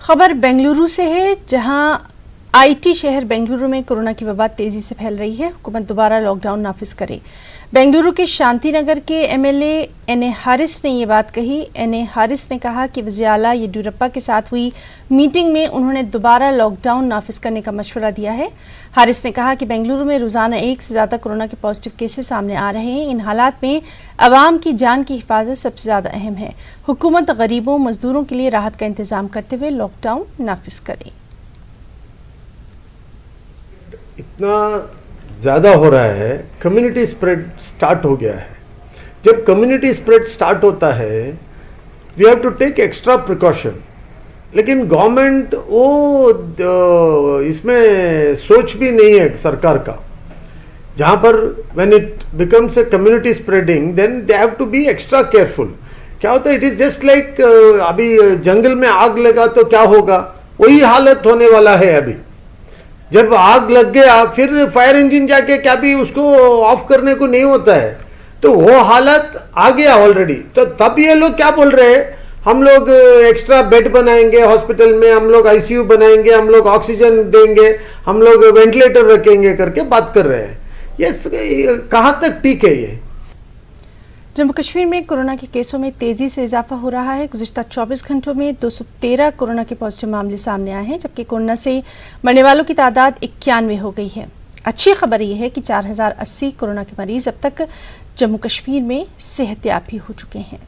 खबर बेंगलुरु से है, जहां आईटी शहर बेंगलुरु में कोरोना की वबा तेजी से फैल रही है। हुकूमत दोबारा लॉकडाउन नाफिज करे। बेंगलुरु के शांतिनगर के एमएलए एनए हारिस ने ये बात कही। एनए हारिस ने कहा कि वज़ीर आला येडियुरप्पा के साथ हुई मीटिंग में उन्होंने दोबारा लॉकडाउन नाफिज करने का मशवरा दिया है। हारिस ने कहा कि बेंगलुरु में रोजाना 1 से ज़्यादा कोरोना के पॉजिटिव केसेस सामने आ रहे हैं। इन हालात में अवाम की जान की हिफाजत सबसे ज़्यादा अहम है। हुकूमत गरीबों मजदूरों के लिए राहत का इंतजाम करते हुए लॉकडाउन नाफिज करे। इतना ज़्यादा हो रहा है, कम्युनिटी स्प्रेड स्टार्ट हो गया है। जब कम्युनिटी स्प्रेड स्टार्ट होता है, we have to take extra precaution. लेकिन गवर्नमेंट वो इसमें सोच भी नहीं है सरकार का। जहाँ पर when it becomes a community spreading, then they have to be extra careful. क्या होता है, इट इज़ जस्ट लाइक अभी जंगल में आग लगा तो क्या होगा, वही हालत होने वाला है। अभी जब आग लग गया फिर फायर इंजन जाके क्या भी उसको ऑफ करने को नहीं होता है, तो वो हालत आ गया ऑलरेडी। तो तब ये लोग क्या बोल रहे हैं, हम लोग एक्स्ट्रा बेड बनाएंगे हॉस्पिटल में, हम लोग आईसीयू बनाएंगे, हम लोग ऑक्सीजन देंगे, हम लोग वेंटिलेटर रखेंगे करके बात कर रहे हैं। ये कहाँ तक ठीक है ये? जम्मू कश्मीर में कोरोना के केसों में तेजी से इजाफा हो रहा है। गुज़िश्ता 24 घंटों में 213 कोरोना के पॉजिटिव मामले सामने आए हैं, जबकि कोरोना से मरने वालों की तादाद 91 हो गई है। अच्छी खबर यह है कि 4080 कोरोना के मरीज अब तक जम्मू कश्मीर में सेहतयाब भी हो चुके हैं।